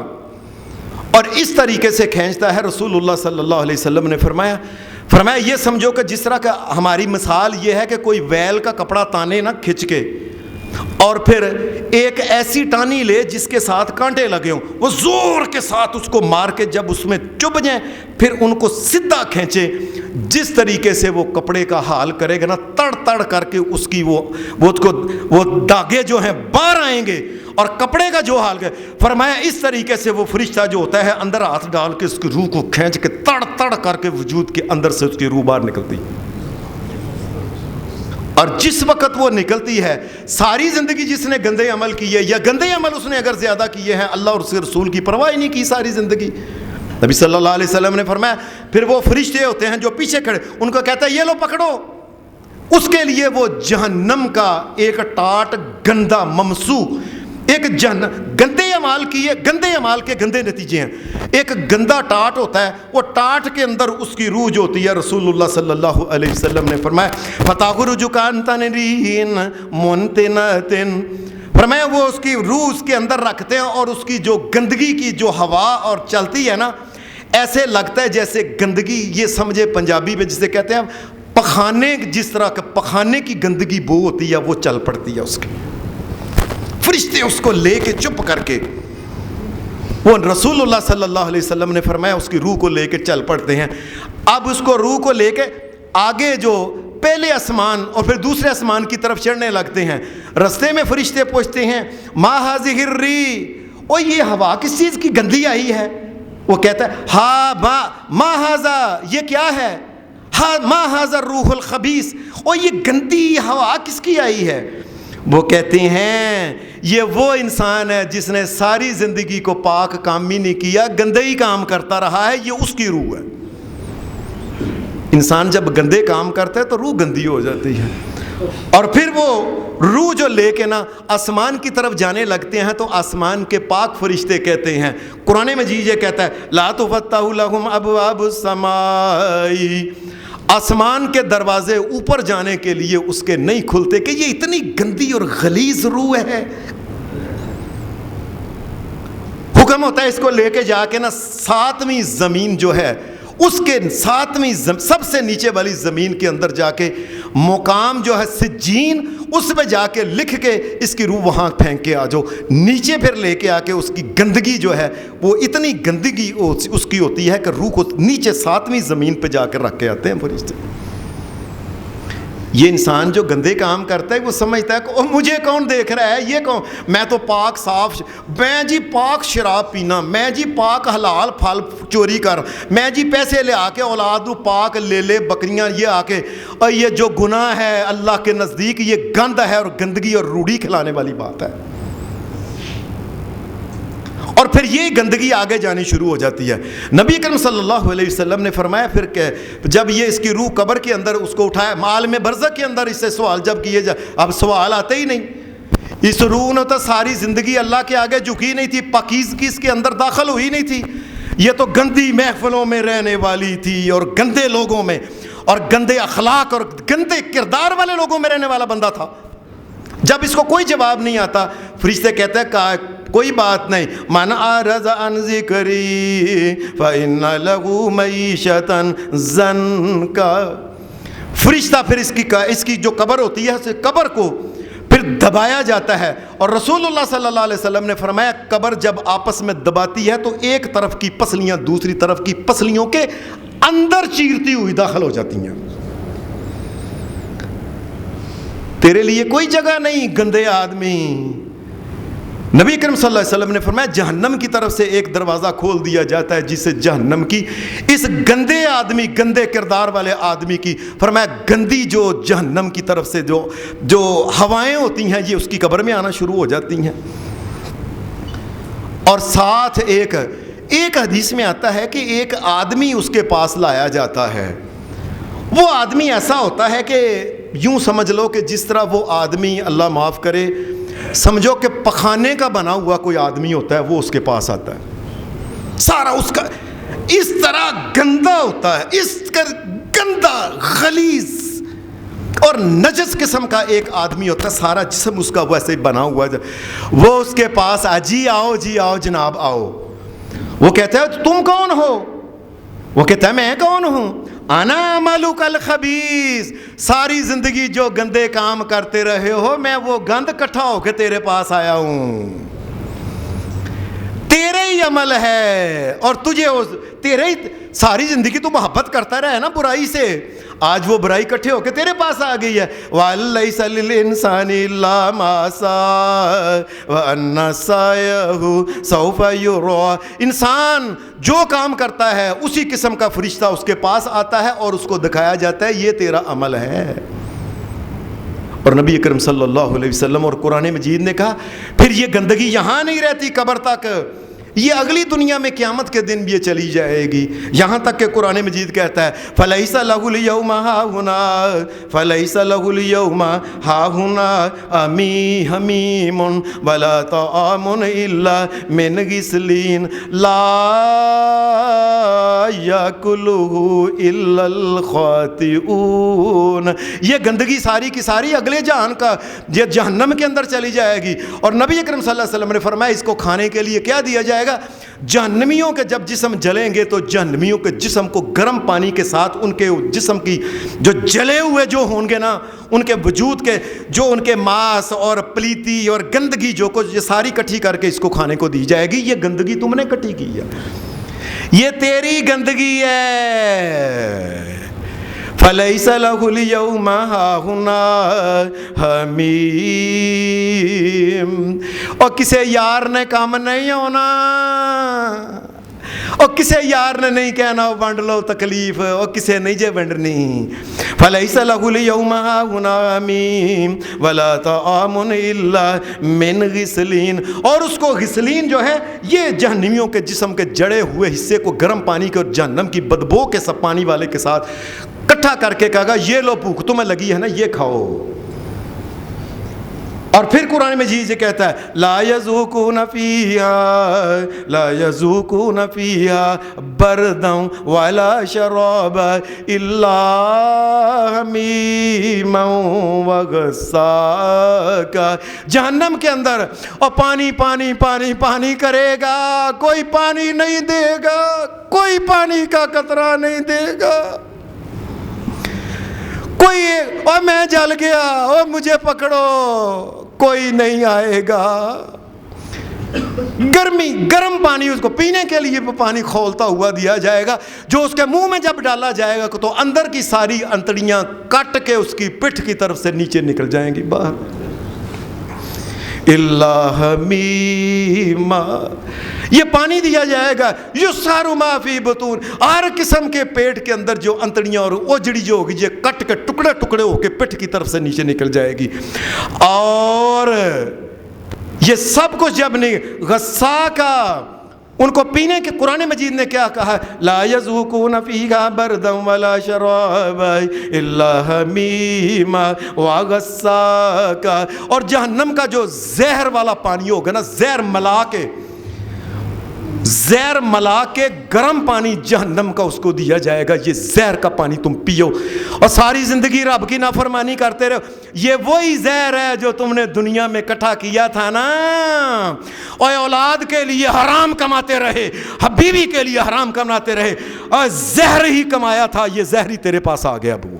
اور اس طریقے سے کھینچتا ہے۔ رسول اللہ صلی اللہ علیہ وسلم نے فرمایا یہ سمجھو کہ جس طرح کا ہماری مثال یہ ہے کہ کوئی ویل کا کپڑا تانے نا کھچ کے، اور پھر ایک ایسی ٹانی لے جس کے ساتھ کانٹے لگے ہوں، وہ زور کے ساتھ اس کو مار کے جب اس میں چبھ جائیں پھر ان کو سیدھا کھینچے، جس طریقے سے وہ کپڑے کا حال کرے گا نا، تڑ تڑ کر کے اس کی وہ داغے جو ہیں باہر آئیں گے، اور کپڑے کا جو حال ہے، فرمایا اس طریقے سے وہ فرشتہ جو ہوتا ہے اندر ہاتھ ڈال کے اس کی روح کو کھینچ کے تڑ تڑ کر کے وجود کے اندر سے اس کی روح باہر نکلتی، اور جس وقت وہ نکلتی ہے، ساری زندگی جس نے گندے عمل کیے یا گندے عمل اس نے اگر زیادہ کیے ہیں، اللہ اور اس کے رسول کی پرواہ ہی نہیں کی ساری زندگی، نبی صلی اللہ علیہ وسلم نے فرمایا پھر وہ فرشتے ہوتے ہیں جو پیچھے کھڑے، ان کو کہتا ہے یہ لو پکڑو، اس کے لیے وہ جہنم کا ایک ٹاٹ گندا ممسو، ایک گندے عمال کے گندے نتیجے ہیں، ایک گندا ٹاٹ ہوتا ہے، وہ ٹاٹ کے اندر اس کی روح جو ہوتی ہے، رسول اللہ صلی اللہ علیہ وسلم نے فرمایا فتاخرج کانتن ریحٍ منتنۃ، فرمایا وہ اس کی روح اس کے اندر رکھتے ہیں، اور اس کی جو گندگی کی جو ہوا اور چلتی ہے نا، ایسے لگتا ہے جیسے گندگی، یہ سمجھے پنجابی میں جسے کہتے ہیں پخانے، جس طرح کہ پخانے کی گندگی بو ہوتی ہے وہ چل پڑتی ہے اس کی، فرشتے اس کو لے کے چپ کر کے، وہ رسول اللہ صلی اللہ علیہ وسلم نے فرمایا اس کی روح کو لے کے چل پڑتے ہیں۔ اب اس کو روح کو لے کے آگے جو پہلے آسمان اور پھر دوسرے آسمان کی طرف چڑھنے لگتے ہیں، رستے میں فرشتے پوچھتے ہیں ما ھذہ الریح، او یہ ہوا کس چیز کی گندی آئی ہے؟ وہ کہتا ہے ہاں ما ھذا، یہ کیا ہے؟ ما ھذا الروح الخبیث، او یہ گندی ہوا کس کی آئی ہے؟ وہ کہتے ہیں یہ وہ انسان ہے جس نے ساری زندگی کو پاک کام ہی نہیں کیا، گندے ہی کام کرتا رہا ہے، یہ اس کی روح ہے۔ انسان جب گندے کام کرتا ہے تو روح گندی ہو جاتی ہے، اور پھر وہ روح جو لے کے نا آسمان کی طرف جانے لگتے ہیں تو آسمان کے پاک فرشتے کہتے ہیں، قرآن مجید یہ کہتا ہے لا تفتح لهم ابواب السماء، آسمان کے دروازے اوپر جانے کے لیے اس کے نہیں کھلتے کہ یہ اتنی گندی اور غلیظ روح ہے۔ حکم ہوتا ہے اس کو لے کے جا کے نا 7ویں زمین جو ہے، اس کے 7ویں سب سے نیچے والی زمین کے اندر جا کے مقام جو ہے سجین، اس پہ جا کے لکھ کے اس کی روح وہاں پھینک کے آ جاؤ، نیچے پھر لے کے آ کے اس کی گندگی جو ہے وہ اتنی گندگی اس کی ہوتی ہے کہ روح کو نیچے 7ویں زمین پہ جا کے رکھ کے آتے ہیں فرشتے۔ یہ انسان جو گندے کام کرتا ہے وہ سمجھتا ہے کہ مجھے کون دیکھ رہا ہے، یہ کون، میں تو پاک صاف، میں جی پاک شراب پینا، میں جی پاک حلال پھل چوری کر، میں جی پیسے لے آ کے اولاد پاک لے لے بکریاں یہ آ کے، اور یہ جو گناہ ہے اللہ کے نزدیک یہ گند ہے اور گندگی اور روڑی کھلانے والی بات ہے، اور پھر یہ گندگی آگے جانی شروع ہو جاتی ہے۔ نبی کریم صلی اللہ علیہ وسلم نے فرمایا پھر کہ جب یہ اس کی روح قبر کے اندر اس کو اٹھایا، عالم برزخ کے اندر اس سے سوال جب کیے جائے، اب سوال آتے ہی نہیں، اس روح نے تو ساری زندگی اللہ کے آگے جھکی نہیں تھی، پاکیزگی اس کے اندر داخل ہوئی نہیں تھی، یہ تو گندی محفلوں میں رہنے والی تھی اور گندے لوگوں میں اور گندے اخلاق اور گندے کردار والے لوگوں میں رہنے والا بندہ تھا۔ جب اس کو کوئی جواب نہیں آتا، فرشتے کہتے ہیں کوئی بات نہیں، من اعرض عن ذکری فإن له معیشة ضنکا، فرشتہ پھر اس کی جو قبر ہوتی ہے اس قبر کو پھر دبایا جاتا ہے، اور رسول اللہ صلی اللہ علیہ وسلم نے فرمایا قبر جب آپس میں دباتی ہے تو ایک طرف کی پسلیاں دوسری طرف کی پسلیوں کے اندر چیرتی ہوئی داخل ہو جاتی ہیں، تیرے لیے کوئی جگہ نہیں گندے آدمی۔ نبی کریم صلی اللہ علیہ وسلم نے فرمایا جہنم کی طرف سے ایک دروازہ کھول دیا جاتا ہے جس سے جہنم کی اس گندے آدمی، گندے کردار والے آدمی کی، فرمایا گندی جو جہنم کی طرف سے جو ہوائیں ہوتی ہیں یہ اس کی قبر میں آنا شروع ہو جاتی ہیں۔ اور ساتھ ایک حدیث میں آتا ہے کہ ایک آدمی اس کے پاس لایا جاتا ہے، وہ آدمی ایسا ہوتا ہے کہ یوں سمجھ لو کہ جس طرح وہ آدمی، اللہ معاف کرے، سمجھو کہ پخانے کا بنا ہوا کوئی آدمی ہوتا ہے، وہ اس کے پاس آتا ہے، سارا اس کا اس طرح گندا ہوتا ہے، اس کا گندا غلیظ اور نجس قسم کا ایک آدمی ہوتا ہے، سارا جسم اس کا ویسے بنا ہوا ہے، وہ اس کے پاس جی آؤ جناب آؤ، وہ کہتا ہے تم کون ہو؟ وہ کہتا ہے میں کون ہوں؟ انا عملک الخبیث، ساری زندگی جو گندے کام کرتے رہے ہو، میں وہ گند اکٹھا ہو کے تیرے پاس آیا ہوں، تیرے ہی عمل ہے، اور تجھے تیرے ہی ساری زندگی تو محبت کرتا رہا ہے نا برائی سے، آج وہ برائی اکٹھے ہو کے تیرے پاس آ گئی ہے۔ وَلَيْسَ لِلْإِنسَانِ إِلَّا مَا سَعَىٰ وَأَنَّ سَعْيَهُ سَوْفَ يُرَىٰ، انسان جو کام کرتا ہے اسی قسم کا فرشتہ اس کے پاس آتا ہے اور اس کو دکھایا جاتا ہے یہ تیرا عمل ہے۔ اور نبی اکرم صلی اللہ علیہ وسلم اور قرآن مجید نے کہا پھر یہ گندگی یہاں نہیں رہتی قبر تک، یہ اگلی دنیا میں قیامت کے دن بھی یہ چلی جائے گی، یہاں تک کہ قرآن مجید کہتا ہے فَلَيْسَ لَهُ الْيَوْمَ هَاهُنَا فَلَيْسَ لَهُ الْيَوْمَ هَاهُنَا حَمِيمٌ وَلَا طَعَامٌ إِلَّا مِنْ غِسْلِينٍ لَا يَأْكُلُهُ إِلَّا الْخَاطِئُونَ، یہ گندگی ساری کی ساری اگلے جہان کا یہ جہنم کے اندر چلی جائے گی۔ اور نبی اکرم صلی اللہ علیہ وسلم نے فرمایا اس کو کھانے کے لیے کیا دیا جائے گا؟ جہنمیوں کے جب جسم جلیں گے تو جہنمیوں کے جسم کو گرم پانی کے ساتھ ان کے جسم کی جو جلے ہوئے جو ہوں گے نا، ان کے وجود کے جو ان کے ماس اور پلیتی اور گندگی جو کچھ یہ ساری کٹھی کر کے اس کو کھانے کو دی جائے گی۔ یہ گندگی تم نے کٹھی کی ہے، یہ تیری گندگی ہے۔ فَلَيْسَ لَهُ الْيَوْمَ هَاهُنَا حَمِيمٌ، اور کسے یار نے کام نہیں ہونا، اور کسے یار نے نہیں کہنا ونڈ لو تکلیف، اور کسے نہیں جے ونڈنی۔ فَلَيْسَ لَهُ الْيَوْمَ هَاهُنَا حَمِيمٌ وَلَا طَعَامٌ إِلَّا مِنْ غِسْلِينٍ، اور اس کو غسلین جو ہے یہ جہنمیوں کے جسم کے جڑے ہوئے حصے کو گرم پانی کے اور جہنم کی بدبو کے سب پانی والے کے ساتھ اکٹھا کر کے کہا گا یہ لو بھوک تمہیں لگی ہے نا یہ کھاؤ۔ اور پھر قرآن مجید یہ کہتا ہے لا یذوقون فیہا بردا ولا شرابا الا حمیما وغساقا، جہنم کے اندر اور پانی پانی پانی پانی کرے گا، کوئی پانی نہیں دے گا، کوئی پانی کا قطرہ نہیں دے گا، کوئی اور میں جل گیا اور مجھے پکڑو کوئی نہیں آئے گا۔ گرم پانی اس کو پینے کے لیے پانی کھولتا ہوا دیا جائے گا، جو اس کے منہ میں جب ڈالا جائے گا تو اندر کی ساری انتڑیاں کٹ کے اس کی پٹھ کی طرف سے نیچے نکل جائیں گی باہر۔ اللہ حمیما، یہ پانی دیا جائے گا یسحر ما فی بطون، ہر قسم کے پیٹ کے اندر جو انتڑیاں اور اوجڑی جو ہوگی یہ کٹ کے ٹکڑے ٹکڑے ہو کے پیٹ کی طرف سے نیچے نکل جائے گی۔ اور یہ سب کچھ جب نہیں غساقا، ان کو پینے کے قرآن مجید نے کیا کہا لا یذوقون فیہا بردا ولا شرابا الا حمیما وغساقا، اور جہنم کا جو زہر والا پانی ہوگا نا، زہر ملا کے گرم پانی جہنم کا اس کو دیا جائے گا، یہ زہر کا پانی تم پیو اور ساری زندگی رب کی نافرمانی کرتے رہو۔ یہ وہی زہر ہے جو تم نے دنیا میں اکٹھا کیا تھا نا، اور اولاد کے لیے حرام کماتے رہے، بیوی کے لیے حرام کماتے رہے، اور زہر ہی کمایا تھا، یہ زہر ہی تیرے پاس آ گیا۔ اب وہ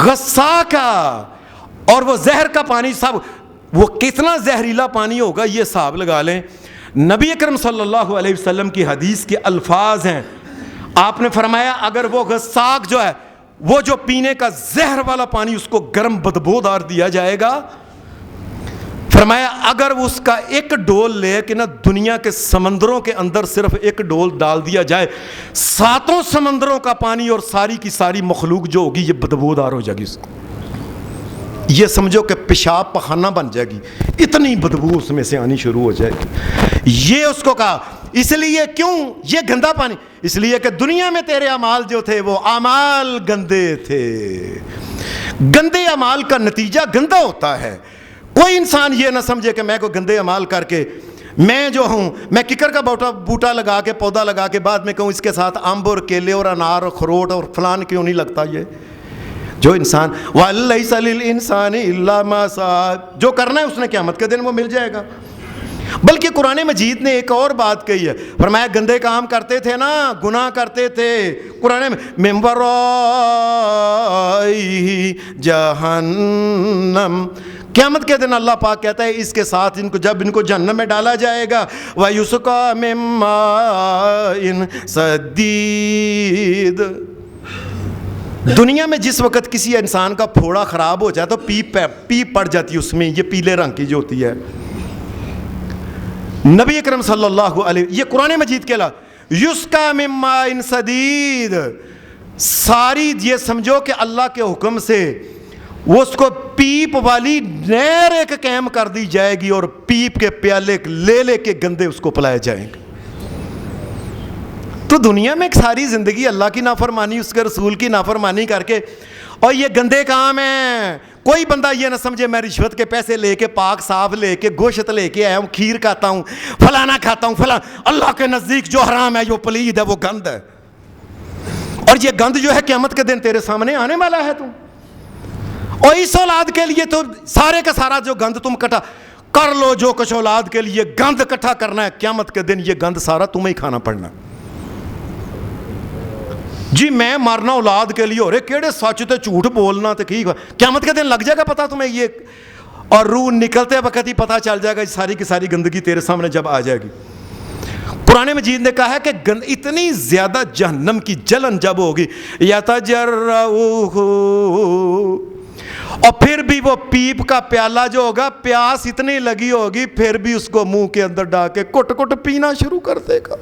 غساقا، اور وہ زہر کا پانی سب وہ کتنا زہریلا پانی ہوگا یہ حساب لگا لیں۔ نبی اکرم صلی اللہ علیہ وسلم کی حدیث کے الفاظ ہیں، آپ نے فرمایا اگر وہ غساق جو ہے وہ جو پینے کا زہر والا پانی اس کو گرم بدبودار دیا جائے گا، فرمایا اگر اس کا ایک ڈول لے کہ نا دنیا کے سمندروں کے اندر صرف ایک ڈول ڈال دیا جائے، 7 سمندروں کا پانی اور ساری کی ساری مخلوق جو ہوگی یہ بدبودار ہو جائے گی، اس کو یہ سمجھو کہ پیشاب پخانہ بن جائے گی، اتنی بدبو اس میں سے آنی شروع ہو جائے گی۔ یہ اس کو کہا، اس لیے کیوں یہ گندا پانی؟ اس لیے کہ دنیا میں تیرے اعمال جو تھے وہ اعمال گندے تھے، گندے اعمال کا نتیجہ گندا ہوتا ہے. کوئی انسان یہ نہ سمجھے کہ میں کوئی گندے اعمال کر کے میں جو ہوں میں ککر کا بوٹا لگا کے پودا لگا کے بعد میں کہوں اس کے ساتھ امب اور کیلے اور انار اور خروٹ اور فلان کیوں نہیں لگتا. یہ جو انسان وَلَيْسَ لِلْإِنسَانِ إِلَّا مَا سَعَىٰ جو کرنا ہے اس نے قیامت کے دن وہ مل جائے گا. بلکہ قرآن مجید نے ایک اور بات کہی ہے, فرمایا گندے کام کرتے تھے نا, گناہ کرتے تھے, قرآن میں مِن وَرَائِهِ جَہَنَّمَ قیامت کے دن اللہ پاک کہتا ہے اس کے ساتھ جب ان کو جہنم میں ڈالا جائے گا وَيُسْقَىٰ مِن مَّاءٍ صَدِيدٍ. دنیا میں جس وقت کسی انسان کا پھوڑا خراب ہو جائے تو پیپ پڑ جاتی ہے اس میں, یہ پیلے رنگ کی جو ہوتی ہے. نبی اکرم صلی اللہ علیہ یہ قرآن مجید کے یُسْقَىٰ مِن مَّاءٍ صَدِيدٍ ساری یہ سمجھو کہ اللہ کے حکم سے وہ اس کو پیپ والی نہر ایک قائم کر دی جائے گی اور پیپ کے پیالے لے کے گندے اس کو پلائے جائیں گے. تو دنیا میں ایک ساری زندگی اللہ کی نافرمانی اس کے رسول کی نافرمانی کر کے اور یہ گندے کام ہیں. کوئی بندہ یہ نہ سمجھے میں رشوت کے پیسے لے کے پاک صاف لے کے گوشت لے کے آیا ہوں, کھیر کھاتا ہوں, فلانا کھاتا ہوں, اللہ کے نزدیک جو حرام ہے جو پلید ہے وہ گند ہے. اور یہ گند جو ہے قیامت کے دن تیرے سامنے آنے والا ہے. تم اور اس اولاد کے لیے تو سارے کا سارا جو گند تم کٹھا کر لو, جو کچھ اولاد کے لیے گند کٹھا کرنا ہے قیامت کے دن یہ گند سارا تمہیں ہی کھانا پڑنا. جی میں مارنا اولاد کے لیے, اور کیڑے سچ تے جھوٹ بولنا تے کی قیامت کے دن لگ جائے گا پتہ تمہیں یہ, اور روح نکلتے وقت ہی پتہ چل جائے گا ساری کی ساری گندگی تیرے سامنے جب آ جائے گی. قرآن مجید نے کہا ہے کہ اتنی زیادہ جہنم کی جلن جب ہوگی یتجرعہ, اور پھر بھی وہ پیپ کا پیالہ جو ہوگا پیاس اتنی لگی ہوگی پھر بھی اس کو منہ کے اندر ڈال کے کٹ کٹ پینا شروع کر دے گا.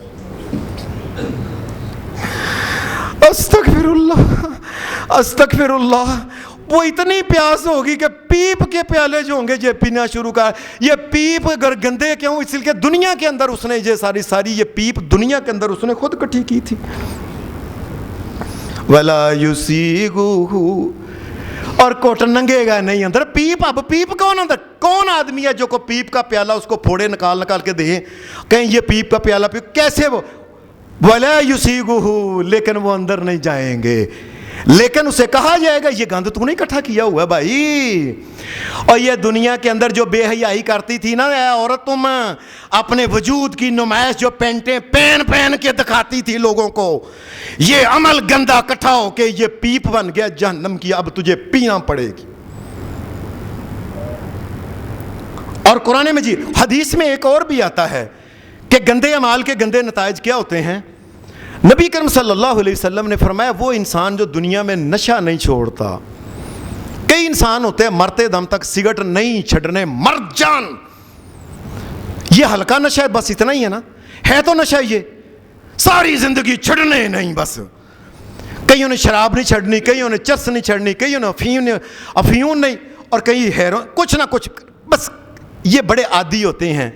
استغفر اللہ استغفر اللہ. وہ اتنی پیاس ہوگی کہ پیپ کے پیالے جو ہوں گے یہ پینا شروع کر. یہ پیپ اگر گندے کیوں, اس لیے دنیا کے اندر اس نے یہ ساری یہ پیپ دنیا کے اندر اس نے خود کٹھی کی تھی. وَلَا يُسِيغُهُ اور کوٹ ننگے گا نہیں اندر پیپ. اب پیپ کون اندر, کون آدمی ہے جو کو پیپ کا پیالہ اس کو پھوڑے نکال کے دیں کہیں یہ پیپ کا پیالہ کیسے وہ وَلَا يُسِيغُهُ لیکن وہ اندر نہیں جائیں گے. لیکن اسے کہا جائے گا یہ گند تو نہیں اکٹھا کیا ہوا بھائی. اور یہ دنیا کے اندر جو بے حیائی کرتی تھی نا عورت, تم اپنے وجود کی نمائش جو پینٹیں پہن کے دکھاتی تھی لوگوں کو, یہ عمل گندا اکٹھا ہو کے یہ پیپ بن گیا جہنم کی, اب تجھے پینا پڑے گی. اور قرآن مجید حدیث میں ایک اور بھی آتا ہے کہ گندے اعمال کے گندے نتائج کیا ہوتے ہیں. نبی کریم صلی اللہ علیہ وسلم نے فرمایا وہ انسان جو دنیا میں نشہ نہیں چھوڑتا. کئی انسان ہوتے ہیں مرتے دم تک سگریٹ نہیں چھڑنے, مر جان. یہ ہلکا نشہ ہے بس اتنا ہی ہے نا, ہے تو نشہ یہ ساری زندگی چھڑنے نہیں بس. کئیوں نے شراب نہیں چھڑنی, کئیوں نے چرس نہیں چھڑنی, کئیوں نے افیون نہیں, اور کئی ہیرون, کچھ نہ کچھ بس. یہ بڑے عادی ہوتے ہیں.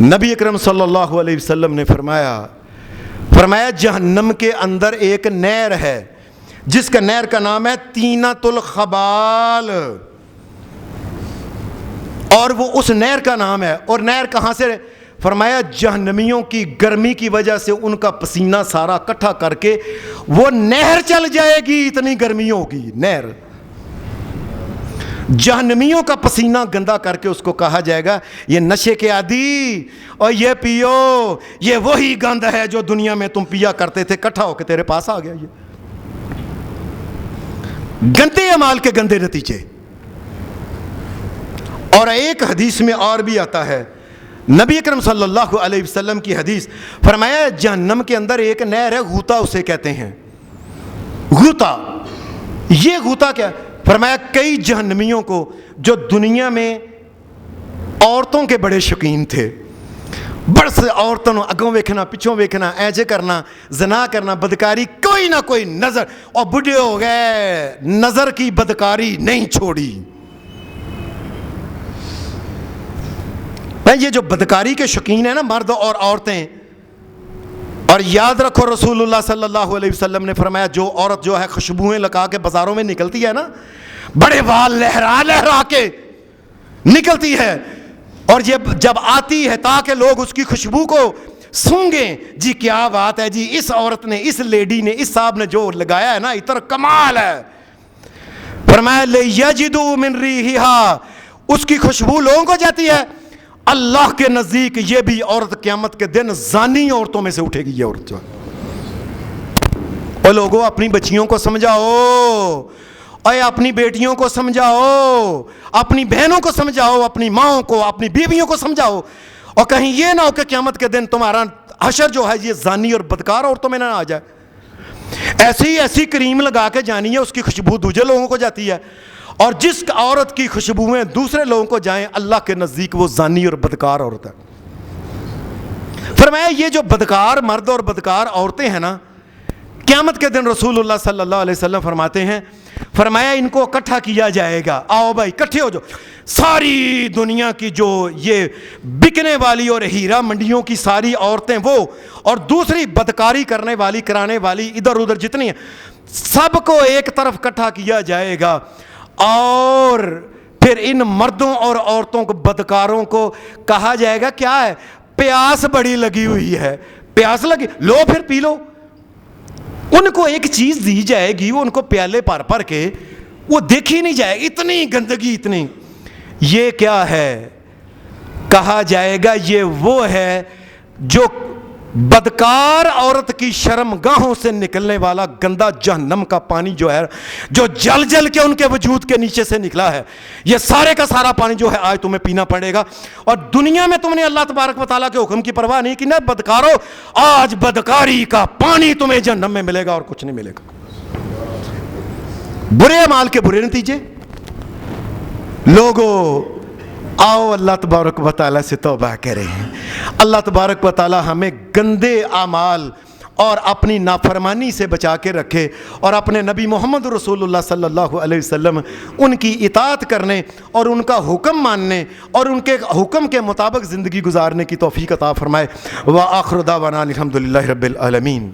نبی اکرم صلی اللہ علیہ وسلم نے فرمایا جہنم کے اندر ایک نہر ہے جس کا نہر کا نام ہے تینۃ الخبال, اور وہ اس نہر کا نام ہے. اور نہر کہاں سے, فرمایا جہنمیوں کی گرمی کی وجہ سے ان کا پسینہ سارا اکٹھا کر کے وہ نہر چل جائے گی, اتنی گرمی ہوگی. نہر جہنمیوں کا پسینہ گندا کر کے اس کو کہا جائے گا یہ نشے کے عادی, اور یہ پیو, یہ وہی گند ہے جو دنیا میں تم پیا کرتے تھے, اکٹھا ہو کے تیرے پاس آ گیا. یہ گندے اعمال کے گندے نتیجے. اور ایک حدیث میں اور بھی آتا ہے, نبی اکرم صلی اللہ علیہ وسلم کی حدیث, فرمایا جہنم کے اندر ایک نہر ہے, غوطہ اسے کہتے ہیں. غوطہ, یہ غوطہ کیا, فرمایا کئی جہنمیوں کو جو دنیا میں عورتوں کے بڑے شوقین تھے, بڑھ سے عورتوں اگوں ویکھنا پچھوں ویکھنا, ایجے کرنا, زنا کرنا, بدکاری, کوئی نہ کوئی نظر, اور بڈھے ہو گئے نظر کی بدکاری نہیں چھوڑی. یہ جو بدکاری کے شوقین ہیں نا مرد اور عورتیں, اور یاد رکھو رسول اللہ صلی اللہ علیہ وسلم نے فرمایا جو عورت جو ہے خوشبوئیں لگا کے بازاروں میں نکلتی ہے نا، بڑے بال لہرا لہرا کے نکلتی ہے، اور جب آتی ہے تاکہ لوگ اس کی خوشبو کو سونگیں، جی کیا بات ہے جی، اس عورت نے، اس لیڈی نے، اس صاحب نے جو لگایا ہے نا اتنا کمال ہے. فرمایا لِيَجِدُوا مِن رِيحِهَا، اس کی خوشبو لوگوں کو جاتی ہے. اللہ کے نزدیک یہ بھی عورت قیامت کے دن زانی عورتوں میں سے اٹھے گی. یہ عورت جو ہے، اور لوگوں اپنی بچیوں کو سمجھاؤ، اے اپنی بیٹیوں کو سمجھاؤ، اپنی بہنوں کو سمجھاؤ، اپنی ماؤں کو، اپنی بیویوں کو سمجھاؤ، اور کہیں یہ نہ ہو کہ قیامت کے دن تمہارا حشر جو ہے یہ زانی اور بدکار عورتوں میں نہ آ جائے. ایسی کریم لگا کے جانی ہے، اس کی خوشبو دوسرے لوگوں کو جاتی ہے، اور جس عورت کی خوشبوئیں دوسرے لوگوں کو جائیں اللہ کے نزدیک وہ زانی اور بدکار عورت ہے. فرمایا یہ جو بدکار مرد اور بدکار عورتیں ہیں نا، قیامت کے دن رسول اللہ صلی اللہ علیہ وسلم فرماتے ہیں، فرمایا ان کو اکٹھا کیا جائے گا، آؤ بھائی اکٹھے ہو جاؤ، ساری دنیا کی جو یہ بکنے والی اور ہیرا منڈیوں کی ساری عورتیں وہ، اور دوسری بدکاری کرنے والی کرانے والی ادھر ادھر جتنی ہیں، سب کو ایک طرف اکٹھا کیا جائے گا، اور پھر ان مردوں اور عورتوں کو بدکاروں کو کہا جائے گا کیا ہے، پیاس بڑی لگی ہوئی ہے، پیاس لگی، لو پھر پی لو. ان کو ایک چیز دی جائے گی، وہ ان کو پیالے پر پر کے وہ دیکھی نہیں جائے گی، اتنی گندگی اتنی. یہ کیا ہے؟ کہا جائے گا یہ وہ ہے جو بدکار عورت کی شرمگاہوں سے نکلنے والا گندا جہنم کا پانی جو ہے، جو جل جل کے ان کے وجود کے نیچے سے نکلا ہے، یہ سارے کا سارا پانی جو ہے آج تمہیں پینا پڑے گا. اور دنیا میں تم نے اللہ تبارک و تعالیٰ کے حکم کی پرواہ نہیں کی نا بدکارو، آج بدکاری کا پانی تمہیں جہنم میں ملے گا اور کچھ نہیں ملے گا. برے اعمال کے برے نتیجے. لوگوں آؤ اللہ تبارک و تعالیٰ سے توبہ کریں. اللہ تبارک و تعالیٰ ہمیں گندے اعمال اور اپنی نافرمانی سے بچا کے رکھے، اور اپنے نبی محمد رسول اللہ صلی اللہ علیہ وسلم ان کی اطاعت کرنے اور ان کا حکم ماننے اور ان کے حکم کے مطابق زندگی گزارنے کی توفیق عطا فرمائے. وآخر دعوانا الحمدللہ رب العالمین.